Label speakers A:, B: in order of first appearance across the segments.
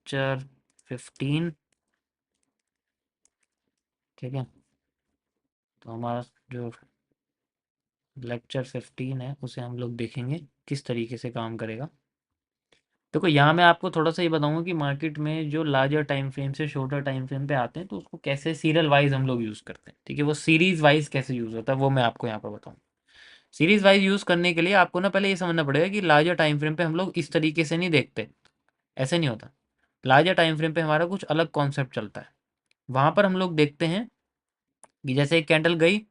A: Lecture 15, ठीक है। तो हमारा जो लेक्चर 15 है उसे हम लोग देखेंगे किस तरीके से काम करेगा। देखो यहाँ मैं आपको थोड़ा सा ये बताऊंगा कि मार्केट में जो लार्जर टाइम फ्रेम से शॉर्टर टाइम फ्रेम पे आते हैं तो उसको कैसे सीरियल वाइज हम लोग यूज़ करते हैं, ठीक है। वो सीरीज वाइज कैसे यूज़ होता है वो मैं आपको यहाँ पर बताऊँ। सीरीज वाइज यूज़ करने के लिए आपको ना पहले ये समझना पड़ेगा कि लार्जर टाइम फ्रेम पे हम लोग इस तरीके से नहीं देखते, ऐसे नहीं होता। लार्जर टाइम फ्रेम पे हमारा कुछ अलग कॉन्सेप्ट चलता है। वहाँ पर हम लोग देखते हैं कि जैसे एक कैंडल गई,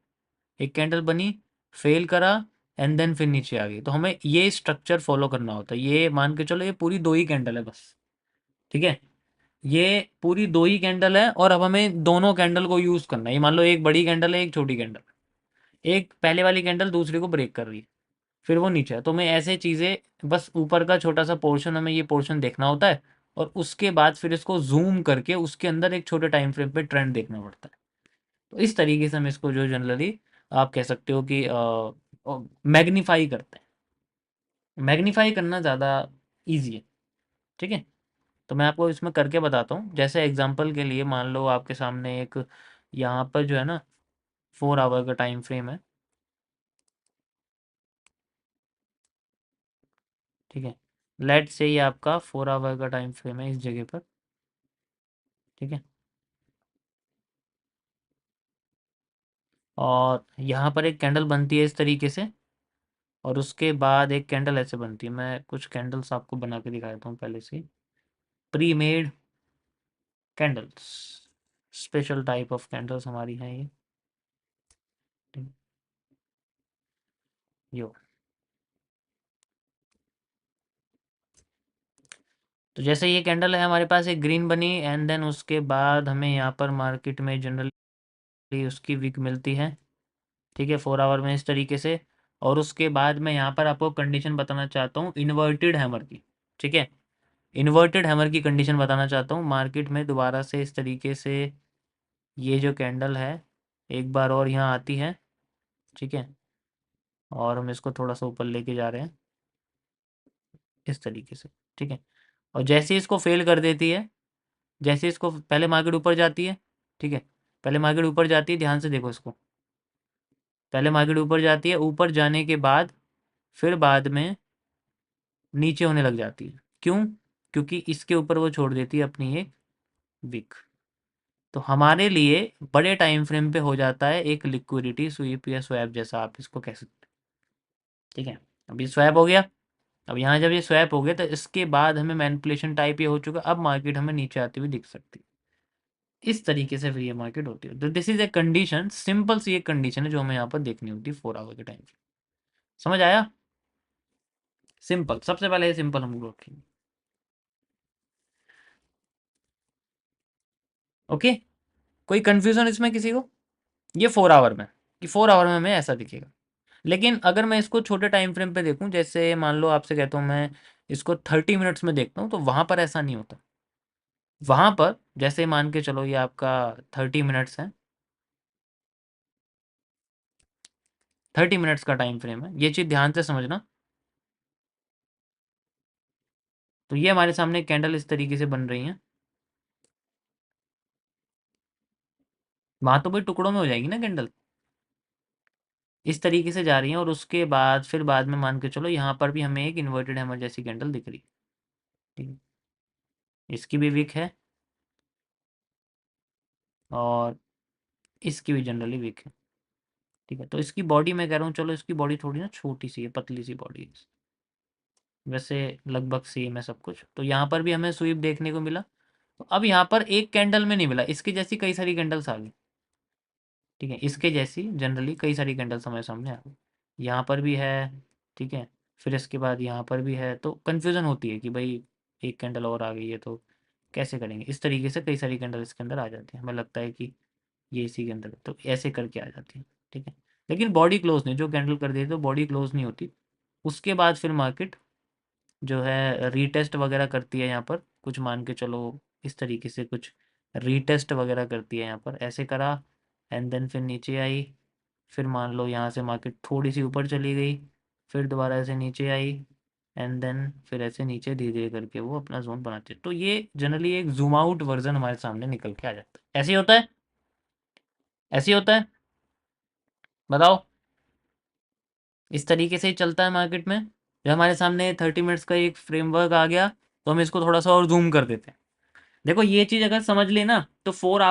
A: एक कैंडल बनी, फेल करा एंड देन फिर नीचे आ गई, तो हमें ये स्ट्रक्चर फॉलो करना होता है। ये मान के चलो ये पूरी 2 ही कैंडल है बस, ठीक है। ये पूरी 2 ही कैंडल है और अब हमें दोनों कैंडल को यूज़ करना है। ये मान लो एक बड़ी कैंडल है, एक छोटी कैंडल। एक पहले वाली कैंडल दूसरी को ब्रेक कर रही है, फिर वो नीचे है। तो हमें ऐसे चीज़ें बस ऊपर का छोटा-सा पोर्शन, हमें ये पोर्शन देखना होता है और उसके बाद फिर इसको ज़ूम करके उसके अंदर एक छोटे टाइम फ्रेम पे ट्रेंड देखना पड़ता है। तो इस तरीके से हम इसको जो जनरली आप कह सकते हो कि मैग्नीफाई करते हैं। मैग्नीफाई करना ज़्यादा ईज़ी है, ठीक है। तो मैं आपको इसमें करके बताता हूँ। जैसे एग्जांपल के लिए मान लो आपके सामने एक यहाँ पर जो है ना 4 आवर का टाइम फ्रेम है, ठीक है। लेट्स से ये आपका 4 आवर का टाइम फ्रेम है इस जगह पर, ठीक है। और यहाँ पर एक कैंडल बनती है इस तरीके से और उसके बाद एक कैंडल ऐसे बनती है। मैं कुछ कैंडल्स आपको बना के दिखा देता हूँ पहले से। Pre made candles, special type of candles हमारी हैं ये, ठीक, यो। तो जैसे ये कैंडल है हमारे पास एक ग्रीन बनी एंड देन उसके बाद हमें यहाँ पर मार्केट में जनरली उसकी विक मिलती है, ठीक है, 4 आवर में इस तरीके से। और उसके बाद मैं यहाँ पर आपको कंडीशन बताना चाहता हूँ इन्वर्टेड हैमर की, ठीक है। इन्वर्टेड हैमर की कंडीशन बताना चाहता हूँ। मार्केट में दोबारा से इस तरीके से ये जो कैंडल है एक बार और यहाँ आती है, ठीक है। और हम इसको थोड़ा सा ऊपर लेके जा रहे हैं इस तरीके से, ठीक है। और जैसे ही इसको फेल कर देती है, जैसे इसको पहले मार्केट ऊपर जाती है, ठीक है। पहले मार्केट ऊपर जाती है, ध्यान से देखो इसको। पहले मार्केट ऊपर जाती है, ऊपर जाने के बाद फिर बाद में नीचे होने लग जाती है। क्यों? क्योंकि इसके ऊपर वो छोड़ देती है अपनी एक विक। तो हमारे लिए बड़े टाइम फ्रेम पे हो जाता है एक लिक्विडिटी स्वीप या स्वैप जैसा आप इसको कह सकते हैं, ठीक है। अभी स्वैप हो गया। अब यहाँ जब ये स्वैप हो गया तो इसके बाद हमें मैनिपुलेशन टाइप ये हो चुका। अब मार्केट हमें नीचे आती हुई दिख सकती है। इस तरीके से फिर ये मार्केट होती है। तो this is a condition, simple सी एक कंडीशन है जो हमें यहाँ पर देखनी होती है 4 आवर के टाइम फ्रेम। समझ आया? सिंपल, सबसे पहले ये सिंपल हम लोग रखेंगे। ओके, कोई कंफ्यूजन इसमें किसी को? ये 4 आवर में, कि 4 आवर में हमें ऐसा दिखेगा। लेकिन अगर मैं इसको छोटे टाइम फ्रेम पे देखूं, जैसे मान लो आपसे कहता हूँ मैं इसको 30 मिनट्स में देखता हूँ, तो वहां पर ऐसा नहीं होता। वहां पर जैसे मान के चलो ये आपका 30 मिनट्स है, 30 मिनट्स का टाइम फ्रेम है, ये चीज़ ध्यान से समझना। तो ये हमारे सामने कैंडल इस तरीके से बन रही है। वहां तो भाई टुकड़ों में हो जाएगी ना कैंडल, इस तरीके से जा रही है। और उसके बाद फिर बाद में मान के चलो यहाँ पर भी हमें एक इन्वर्टेड हैमर जैसी कैंडल दिख रही है, ठीक है। इसकी भी वीक है और इसकी भी जनरली वीक है, ठीक है। तो इसकी बॉडी मैं कह रहा हूँ, चलो इसकी बॉडी थोड़ी ना छोटी सी है, पतली सी बॉडी है, वैसे लगभग सेम है सब कुछ। तो यहाँ पर भी हमें स्वीप देखने को मिला। तो अब यहाँ पर एक कैंडल में नहीं मिला, इसकी जैसी कई सारी कैंडल्स आ गई, ठीक है। इसके जैसी जनरली कई सारी कैंडल्स हमारे सामने आ गई। यहाँ पर भी है, ठीक है। फिर इसके बाद यहाँ पर भी है। तो कन्फ्यूज़न होती है कि भाई एक कैंडल और आ गई है तो कैसे करेंगे। इस तरीके से कई सारी कैंडल इसके अंदर आ जाती है, हमें लगता है कि ये इसी के अंदर है, तो ऐसे करके आ जाती है, ठीक है। लेकिन बॉडी क्लोज नहीं, जो कैंडल कर देती है तो बॉडी क्लोज नहीं होती। उसके बाद फिर मार्केट जो है रीटेस्ट वगैरह करती है। यहाँ पर कुछ मान के चलो इस तरीके से कुछ रीटेस्ट वगैरह करती है। यहाँ पर ऐसे करा एंड देन फिर नीचे आई। फिर मान लो यहाँ से मार्केट थोड़ी सी ऊपर चली गई, फिर दोबारा ऐसे नीचे आई एंड देन फिर ऐसे नीचे धीरे धीरे करके वो अपना जोन बनाते हैं। तो ये जनरली एक जूम आउट वर्जन हमारे सामने निकल के आ जाता है। ऐसे ही होता है, ऐसे ही होता है, बताओ। इस तरीके से ही चलता है मार्केट में। जब हमारे सामने 30 मिनट्स का एक फ्रेमवर्क आ गया तो हम इसको थोड़ा सा और जूम कर देते हैं। देखो ये चीज़ अगर समझ लेना तो 4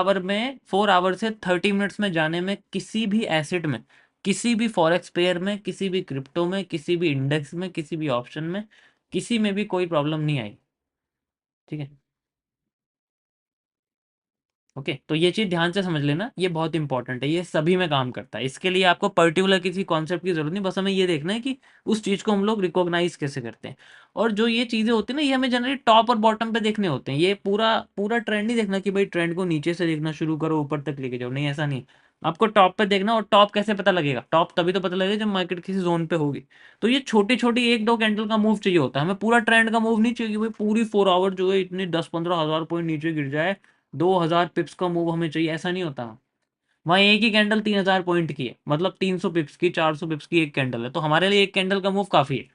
A: आवर से 30 मिनट्स में जाने में किसी भी एसेट में, किसी भी फॉरेक्स पेयर में, किसी भी क्रिप्टो में, किसी भी इंडेक्स में, किसी भी ऑप्शन में, किसी में भी कोई प्रॉब्लम नहीं आई। ठीक है, ओके। तो ये चीज़ ध्यान से समझ लेना, ये बहुत इंपॉर्टेंट है, ये सभी में काम करता है। इसके लिए आपको पर्टिकुलर किसी कॉन्सेप्ट की जरूरत नहीं, बस हमें ये देखना है कि उस चीज़ को हम लोग रिकॉग्नाइज कैसे करते हैं। और जो ये चीज़ें होती हैं ना, ये हमें जनरली टॉप और बॉटम पे देखने होते हैं। ये पूरा पूरा ट्रेंड नहीं देखना कि भाई ट्रेंड को नीचे से देखना शुरू करो ऊपर तक लेके जाओ, नहीं ऐसा नहीं। आपको टॉप पे देखना। और टॉप कैसे पता लगेगा? टॉप तभी तो पता लगेगा जब मार्केट किसी जोन पे होगी। तो ये छोटी छोटी एक दो कैंडल का मूव चाहिए होता है हमें, पूरा ट्रेंड का मूव नहीं चाहिए कि भाई पूरी 4 आवर जो है इतने 10-15 हज़ार पॉइंट नीचे गिर जाए, 2,000 पिप्स का मूव हमें चाहिए, ऐसा नहीं होता। वहाँ एक ही कैंडल 3,000 पॉइंट की है, मतलब 300 पिप्स की, 400 पिप्स की एक कैंडल है, तो हमारे लिए एक कैंडल का मूव काफ़ी है।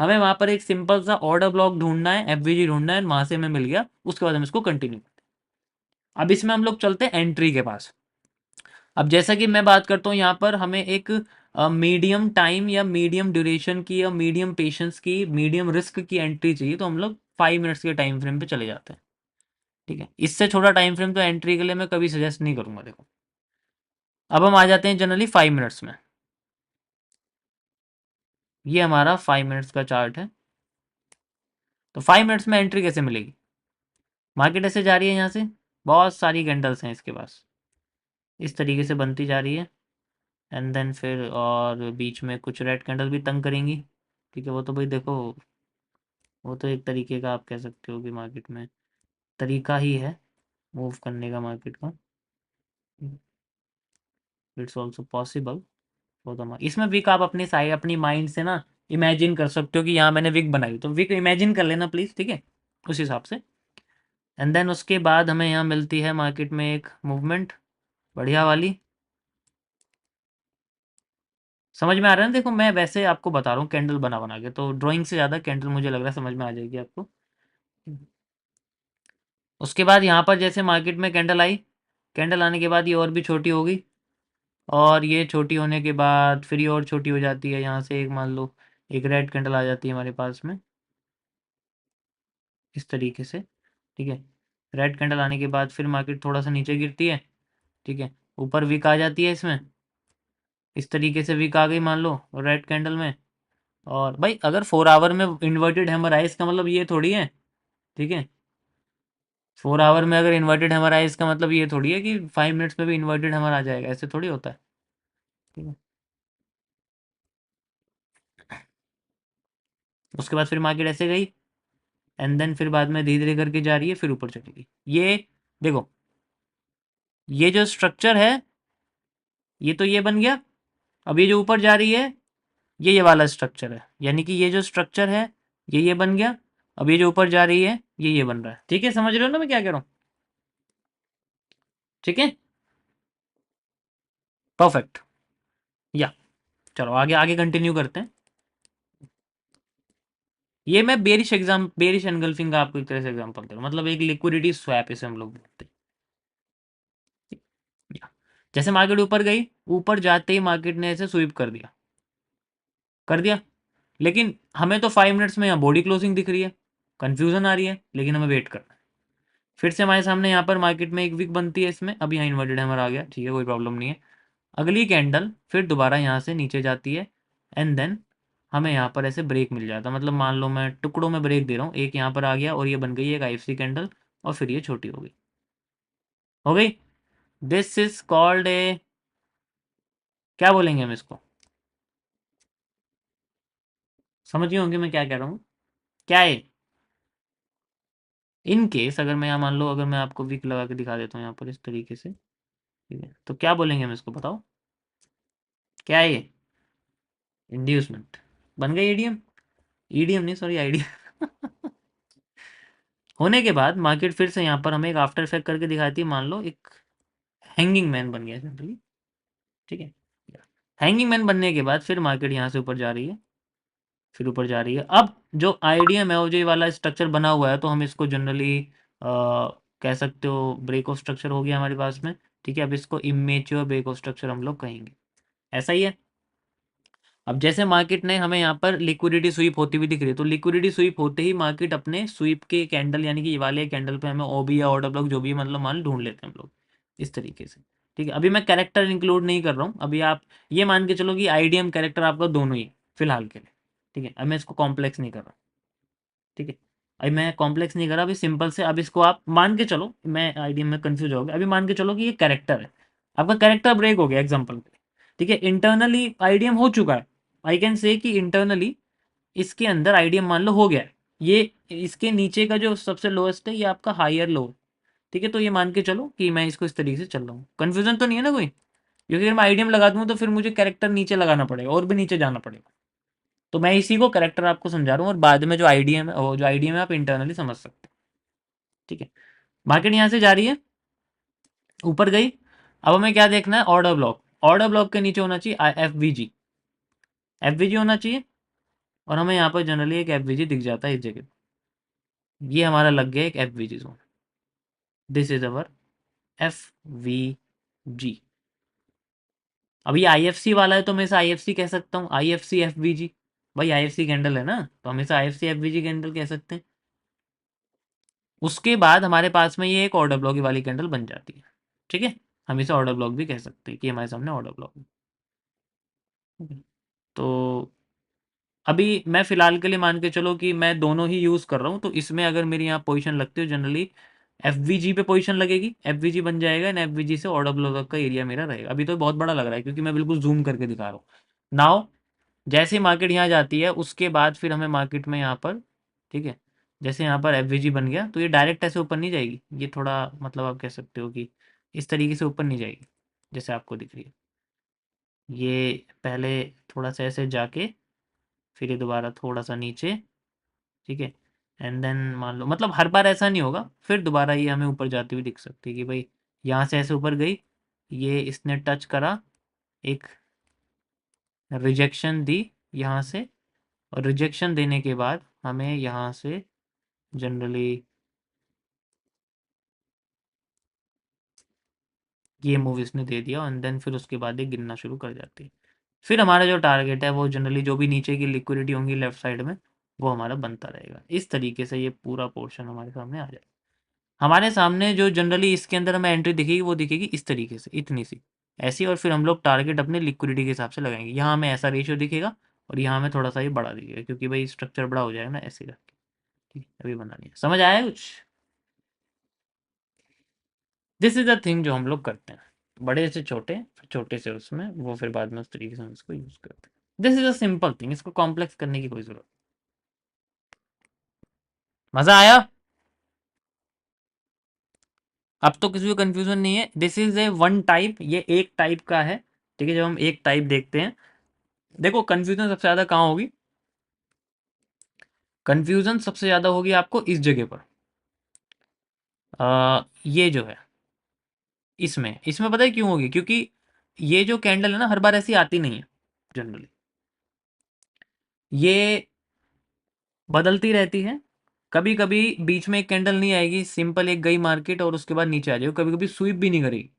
A: हमें वहाँ पर एक सिंपल सा ऑर्डर ब्लॉक ढूंढना है, एफवीजी ढूंढना है, वहाँ से हमें मिल गया, उसके बाद हम इसको कंटिन्यू करते हैं। अब इसमें हम लोग चलते हैं एंट्री के पास। अब जैसा कि मैं बात करता हूँ यहाँ पर हमें एक मीडियम टाइम या मीडियम ड्यूरेशन की या मीडियम पेशेंस की, मीडियम रिस्क की एंट्री चाहिए, तो हम लोग 5 मिनट्स के टाइम फ्रेम पे चले जाते हैं। ठीक है, इससे छोटा टाइम फ्रेम तो एंट्री के लिए मैं कभी सजेस्ट नहीं करूंगा। देखो अब हम आ जाते हैं जनरली 5 मिनट्स में। ये हमारा 5 मिनट्स का चार्ट है। तो 5 मिनट्स में एंट्री कैसे मिलेगी? मार्केट ऐसे जा रही है, यहाँ से बहुत सारी कैंडल्स हैं इसके पास, इस तरीके से बनती जा रही है। एंड देन फिर और बीच में कुछ रेड कैंडल भी तंग करेंगी। ठीक है, वो तो भाई देखो, वो तो एक तरीके का आप कह सकते हो कि मार्केट में तरीका ही है मूव करने का मार्केट का। It's also possible for the, इसमें विक आप अपनी साइड अपनी माइंड से ना इमेजिन कर सकते हो कि यहाँ मैंने विक बनाई, तो विक इमेजिन कर लेना प्लीज़, ठीक है, उस हिसाब से। एंड देन उसके बाद हमें यहाँ मिलती है मार्केट में एक मूवमेंट बढ़िया वाली। समझ में आ रहा है ना? देखो मैं वैसे आपको बता रहा हूँ कैंडल बना बना के, तो ड्राइंग से ज़्यादा कैंडल मुझे लग रहा है समझ में आ जाएगी आपको। उसके बाद यहाँ पर जैसे मार्केट में कैंडल आई, कैंडल आने के बाद ये और भी छोटी हो गई, और ये छोटी होने के बाद फिर ये और छोटी हो जाती है। यहाँ से एक मान लो एक रेड कैंडल आ जाती है हमारे पास में, इस तरीके से। ठीक है, रेड कैंडल आने के बाद फिर मार्केट थोड़ा सा नीचे गिरती है। ठीक है, ऊपर वीक आ जाती है इसमें, इस तरीके से वीक आ गई मान लो रेड कैंडल में। और भाई अगर 4 आवर में इन्वर्टेड हैमर आए इसका मतलब ये थोड़ी है, ठीक है, 4 आवर में अगर इन्वर्टेड हैमर आए इसका मतलब ये थोड़ी है कि 5 मिनट्स में भी इन्वर्टेड हैमर आ जाएगा, ऐसे थोड़ी होता है। ठीक है, उसके बाद फिर मार्केट ऐसे गई, एंड देन फिर बाद में धीरे धीरे करके जा रही है, फिर ऊपर चलेगी। ये देखो, ये जो स्ट्रक्चर है, ये तो ये बन गया। अब ये जो ऊपर जा रही है, ये वाला स्ट्रक्चर है, यानी कि ये जो स्ट्रक्चर है ये बन गया। अब ये जो ऊपर जा रही है ये बन रहा है। ठीक है, समझ रहे हो ना मैं क्या कह रहा हूँ? ठीक है, परफेक्ट। या चलो आगे आगे कंटिन्यू करते हैं। ये मैं बेरिश एनगल्फिंग का आपको एक तरह से एग्जांपल दे रहा हूँ, मतलब एक लिक्विडिटी स्वैप इसे हम लोग बोलते हैं। या, जैसे मार्केट ऊपर गई, ऊपर जाते ही मार्केट ने ऐसे स्वीप कर दिया। लेकिन हमें तो 5 मिनट्स में यहाँ बॉडी क्लोजिंग दिख रही है, कंफ्यूजन आ रही है, लेकिन हमें वेट करना है। फिर से हमारे सामने यहाँ पर मार्केट में एक वीक बनती है इसमें, अब यहाँ इन्वर्टेड हैमर आ गया, ठीक है, कोई प्रॉब्लम नहीं है। अगली कैंडल फिर दोबारा यहाँ से नीचे जाती है, एंड देन हमें यहाँ पर ऐसे ब्रेक मिल जाता है, मतलब मान लो मैं टुकड़ों में ब्रेक दे रहा हूँ, एक यहाँ पर आ गया और ये बन गई एक आईएफसी कैंडल, और फिर ये छोटी हो गई। दिस इज कॉल्ड ए, क्या बोलेंगे हम इसको, समझिए होंगे मैं क्या कह रहा हूँ, क्या है? इन केस अगर मैं यहाँ मान लो, अगर मैं आपको विक लगा के दिखा देता हूँ यहाँ पर इस तरीके से, ठीक है, तो क्या बोलेंगे हम इसको, बताओ क्या है ये? इंड्यूसमेंट। बन गई ईडीएम, ईडीएम नहीं सॉरी आईडीएम। होने के बाद मार्केट फिर से यहाँ पर हमें एक आफ्टर इफेक्ट करके दिखाती है, मान लो एक हैंगिंग मैन बन गया जनरली। ठीक है, हैंगिंग मैन बनने के बाद फिर मार्केट यहाँ से ऊपर जा रही है, फिर ऊपर जा रही है। अब जो आईडीएम है वो जो ये वाला स्ट्रक्चर बना हुआ है, तो हम इसको जनरली कह सकते हो ब्रेक ऑफ स्ट्रक्चर हो गया हमारे पास में। ठीक है, अब इसको इमेच्योर ब्रेक ऑफ स्ट्रक्चर हम लोग कहेंगे। ऐसा ही है। अब जैसे मार्केट ने हमें यहाँ पर लिक्विडिटी स्वीप होती हुई दिख रही है, तो लिक्विडिटी स्वीप होते ही मार्केट अपने स्वीप के कैंडल यानी कि ये वाले कैंडल पे हमें ओबी या ऑर्डर ब्लॉक जो भी मतलब मान ढूंढ लेते हैं हम लोग इस तरीके से। ठीक है, अभी मैं कैरेक्टर इंक्लूड नहीं कर रहा हूँ। अभी आप ये मान के चलो कि आईडीएम कैरेक्टर आपका दोनों ही फिलहाल के लिए। ठीक है, अब मैं इसको कॉम्प्लेक्स नहीं कर रहा। ठीक है, अभी मैं कॉम्प्लेक्स नहीं कर रहा, अभी सिंपल से। अब इसको आप मान के चलो, मैं आईडीएम में कंफ्यूज हो गया। अभी मान के चलो कि ये कैरेक्टर है, आपका कैरेक्टर ब्रेक हो गया एग्जाम्पल के लिए। ठीक है, इंटरनली आईडीएम हो चुका है। आई कैन से कि इंटरनली इसके अंदर आईडीएम मान लो हो गया है। ये इसके नीचे का जो सबसे लोएस्ट है ये आपका हायर लो है। ठीक है, तो ये मान के चलो कि मैं इसको इस तरीके से चल रहा हूँ। कन्फ्यूजन तो नहीं है ना कोई? क्योंकि अगर मैं आईडीएम लगा दूँ तो फिर मुझे कैरेक्टर नीचे लगाना पड़ेगा और भी नीचे जाना पड़ेगा। तो मैं इसी को कैरेक्टर आपको समझा रहा हूँ, और बाद में जो आईडीएम है वो जो आईडीएम है आप इंटरनली समझ सकते हैं। ठीक है, मार्केट यहाँ से जा रही है, ऊपर गई। अब हमें क्या देखना है? Order block. ऑर्डर ब्लॉक के नीचे होना चाहिए एफ वी जी। एफ वी जी होना चाहिए, और हमें यहाँ पर जनरली एक एफ वी जी दिख जाता है इस जगह। ये हमारा लग गया एक F V ji zone. This is our F V जी। अब ये आई एफ सी वाला है तो मैं इसे आई एफ सी कह सकता हूँ, I F C F V G. भाई आई एफ सी कैंडल है ना, तो हम इसे I F C F V G candle कह सकते हैं। उसके बाद हमारे पास में ये एक ऑर्डर ब्लॉक वाली कैंडल बन जाती है। ठीक है, हम इसे ऑर्डर ब्लॉक भी कह सकते हैं कि हमारे सामने ऑर्डर ब्लॉक है। तो अभी मैं फ़िलहाल के लिए मान के चलो कि मैं दोनों ही यूज़ कर रहा हूँ, तो इसमें अगर मेरी यहाँ पोजीशन लगती है जनरली एफ वी जी पे पोजीशन लगेगी, एफ वी जी बन जाएगा, एंड एफ वी जी से ऑर्डर ब्लॉक का एरिया मेरा रहेगा। अभी तो बहुत बड़ा लग रहा है क्योंकि मैं बिल्कुल जूम करके दिखा रहा हूँ। नाउ जैसे ही मार्केट यहाँ जाती है उसके बाद फिर हमें मार्केट में यहाँ पर, ठीक है, जैसे यहाँ पर एफ वी जी बन गया तो ये डायरेक्ट ऐसे ऊपर नहीं जाएगी, ये थोड़ा मतलब आप कह सकते हो कि इस तरीके से ऊपर नहीं जाएगी जैसे आपको दिख रही है। ये पहले थोड़ा सा ऐसे जाके फिर ये दोबारा थोड़ा सा नीचे। ठीक है, एंड देन मान लो मतलब हर बार ऐसा नहीं होगा, फिर दोबारा ये हमें ऊपर जाती हुई दिख सकती है कि भाई यहाँ से ऐसे ऊपर गई, ये इसने टच करा, एक रिजेक्शन दी यहाँ से, और रिजेक्शन देने के बाद हमें यहाँ से जनरली ये मूव इसने दे दिया, एंड देन फिर उसके बाद ये गिनना शुरू कर जाती है। फिर हमारा जो टारगेट है वो जनरली जो भी नीचे की लिक्विडिटी होंगी लेफ्ट साइड में वो हमारा बनता रहेगा। इस तरीके से ये पूरा पोर्शन हमारे सामने आ जाएगा। हमारे सामने जो जनरली इसके अंदर हमें एंट्री दिखेगी वो दिखेगी इस तरीके से, इतनी सी ऐसी, और फिर हम लोग टारगेट अपने लिक्विडिटी के हिसाब से लगाएंगे। यहाँ हमें ऐसा रेशियो दिखेगा और यहाँ हमें थोड़ा सा ये बड़ा दिखेगा क्योंकि भाई स्ट्रक्चर बड़ा हो जाएगा ना ऐसे करके। ठीक है, अभी बना लिया, समझ आया कुछ? दिस इज द थिंग जो हम लोग करते हैं, बड़े से छोटे, फिर छोटे से उसमें, वो फिर बाद में उस तरीके से हम इसको यूज करते हैं। This is a simple thing, इसको कॉम्प्लेक्स करने की कोई जरूरत। मजा आया? अब तो किसी को कंफ्यूजन नहीं है। This is A one type, ये एक टाइप का है। ठीक है, जब हम एक टाइप देखते हैं, देखो कंफ्यूजन सबसे ज्यादा कहाँ होगी? कंफ्यूजन सबसे ज्यादा होगी आपको इस जगह पर। ये जो है इसमें इसमें पता है क्यों होगी? क्योंकि ये जो कैंडल है ना हर बार ऐसी आती नहीं है जनरली, ये बदलती रहती है। कभी कभी बीच में एक कैंडल नहीं आएगी, सिंपल एक गई मार्केट और उसके बाद नीचे आ जाएगी, कभी कभी स्वीप भी नहीं करेगी।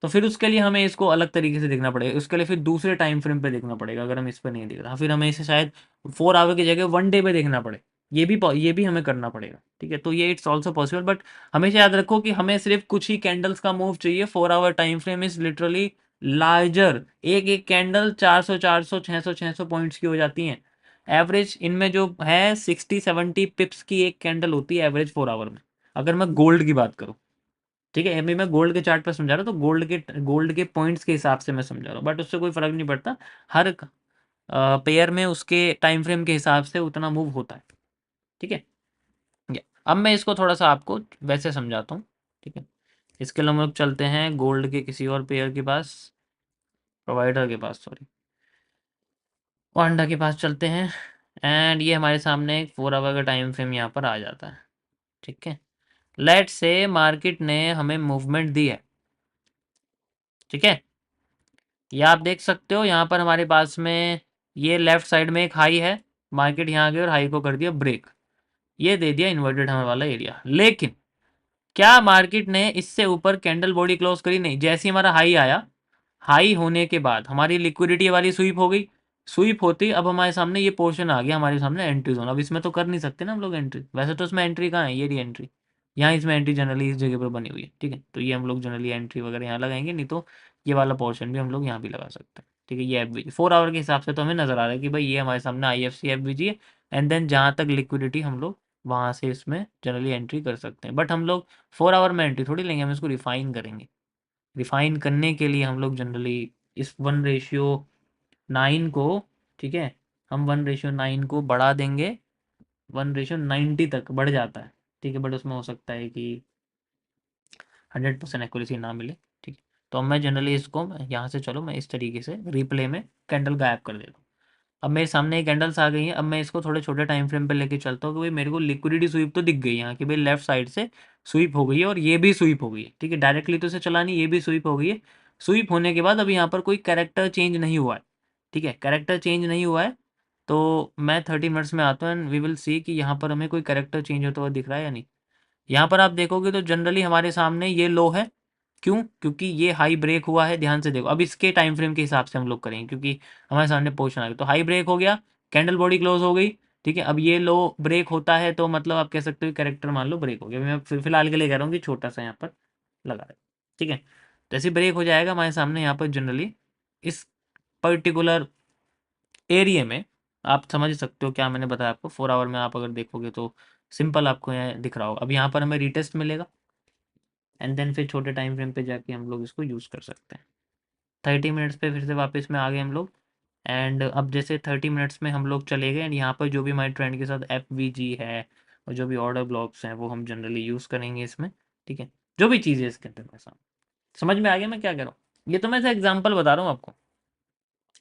A: तो फिर उसके लिए हमें इसको अलग तरीके से देखना पड़ेगा, उसके लिए फिर दूसरे टाइम फ्रेम पे देखना पड़ेगा। अगर हम इस पर नहीं देख रहे, फिर हमें इसे शायद 4 आवर की जगह 1 डे पे देखना पड़े। ये भी हमें करना पड़ेगा। ठीक है, तो ये इट्स ऑल्सो पॉसिबल, बट हमेशा याद रखो कि हमें सिर्फ कुछ ही कैंडल्स का मूव चाहिए। 4 hour time frame is literally larger. एक एक कैंडल 400 400 600 पॉइंट्स की हो जाती हैं। एवरेज इनमें जो है 60 70 पिप्स की एक कैंडल होती है एवरेज 4 आवर में, अगर मैं गोल्ड की बात करूँ। ठीक है, अभी मैं गोल्ड के चार्ट पर समझा रहा हूँ, तो गोल्ड के पॉइंट्स के हिसाब से मैं समझा रहा हूँ, बट उससे कोई फर्क नहीं पड़ता। हर पेयर में उसके टाइम फ्रेम के हिसाब से उतना मूव होता है। ठीक है, अब मैं इसको थोड़ा सा आपको वैसे समझाता हूँ। ठीक है, इसके लिए हम लोग चलते हैं गोल्ड के किसी और पेयर के पास, प्रोवाइडर के पास, सॉरी, वांडा के पास चलते हैं। एंड ये हमारे सामने एक 4 आवर का टाइम फ्रेम यहाँ पर आ जाता है। ठीक है, लेट्स से मार्केट ने हमें मूवमेंट दी है। ठीक है, ये आप देख सकते हो यहाँ पर हमारे पास में ये लेफ्ट साइड में एक हाई है मार्केट यहाँ आ गई और हाई को कर दिया ब्रेक, ये दे दिया इन्वर्टेड हमें वाला एरिया। लेकिन क्या मार्केट ने इससे ऊपर कैंडल बॉडी क्लोज करी? नहीं। जैसे ही हमारा हाई आया, हाई होने के बाद हमारी लिक्विडिटी वाली स्वीप हो गई। स्वीप होती अब हमारे सामने ये पोर्शन आ गया, हमारे सामने एंट्री जोन। अब इसमें तो कर नहीं सकते ना हम लोग एंट्री, वैसे तो इसमें एंट्री कहाँ है, ये रही एंट्री। यहाँ इसमें एंट्री जनरली इस जगह पर बनी हुई है, ठीक है। तो ये हम लोग जनरली एंट्री वगैरह यहाँ लगाएंगे, नहीं तो ये वाला पोर्शन भी हम लोग यहाँ भी लगा सकते हैं, ठीक है। ये एफ बी जी 4 आवर के हिसाब से तो हमें नजर आ रहा है कि भाई ये हमारे सामने आई F C F B G है। एंड देन जहाँ तक लिक्विडिटी हम लोग वहाँ से इसमें जनरली एंट्री कर सकते हैं। बट हम लोग 4 आवर में एंट्री थोड़ी लेंगे, हम इसको रिफाइन करेंगे। रिफाइन करने के लिए हम लोग जनरली इस 1:9 को, ठीक है, हम 1:9 को बढ़ा देंगे, 1:90 तक बढ़ जाता है, ठीक है। बट उसमें हो सकता है कि 100% एक्यूरेसी ना मिले, ठीक है। तो मैं जनरली इसको यहाँ से, चलो मैं इस तरीके से रिप्ले में कैंडल गायब कर देता हूँ। अब मेरे सामने ये कैंडल्स आ गई हैं। अब मैं इसको थोड़े छोटे टाइम फ्रेम पे लेके चलता हूँ कि भाई मेरे को लिक्विडिटी स्वीप तो दिख गई यहाँ कि भाई लेफ्ट साइड से स्वीप हो गई है और ये भी स्वीप हो गई है, ठीक है। डायरेक्टली तो इसे चला नहीं, ये भी स्वीप हो गई है। स्वीप होने के बाद अब यहाँ पर कोई कैरेक्टर चेंज नहीं हुआ है, ठीक है। कैरेक्टर चेंज नहीं हुआ है तो मैं 30 मिनट्स में आता हूँ एंड वी विल सी कि यहाँ पर हमें कोई कैरेक्टर चेंज होता हुआ दिख रहा है या नहीं। यहाँ पर आप देखोगे तो जनरली हमारे सामने ये लो है। क्यों? क्योंकि ये हाई ब्रेक हुआ है। ध्यान से देखो, अब इसके टाइम फ्रेम के हिसाब से हम लोग करेंगे क्योंकि हमारे सामने पोजीशन आ गई। तो हाई ब्रेक हो गया, कैंडल बॉडी क्लोज हो गई, ठीक है। अब ये लो ब्रेक होता है तो मतलब आप कह सकते हो कैरेक्टर मान लो ब्रेक हो गया। मैं फिलहाल के लिए कह रहा हूँ कि छोटा सा यहाँ पर लगा रहे, ठीक है। जैसे ब्रेक हो जाएगा हमारे सामने यहाँ पर जनरली इस पर्टिकुलर एरिया में, आप समझ सकते हो क्या मैंने बताया आपको। 4 आवर में आप अगर देखोगे तो सिंपल आपको यहाँ दिख रहा होगा। अब यहाँ पर हमें रिटेस्ट मिलेगा एंड देन फिर छोटे टाइम फ्रेम पे जाके हम लोग इसको यूज़ कर सकते हैं। 30 मिनट्स पे फिर से वापस में आ गए हम लोग। एंड अब जैसे 30 मिनट्स में हम लोग चले गए एंड यहाँ पर जो भी हमारे ट्रेंड के साथ एफ वी जी है और जो भी ऑर्डर ब्लॉक्स हैं वो हम जनरली यूज़ करेंगे इसमें, ठीक है। जो भी चीज़ है इसके अंदर में समझ में आ गया मैं क्या कह रहा हूँ? ये तो मैं ऐसा एग्जाम्पल बता रहा हूँ आपको,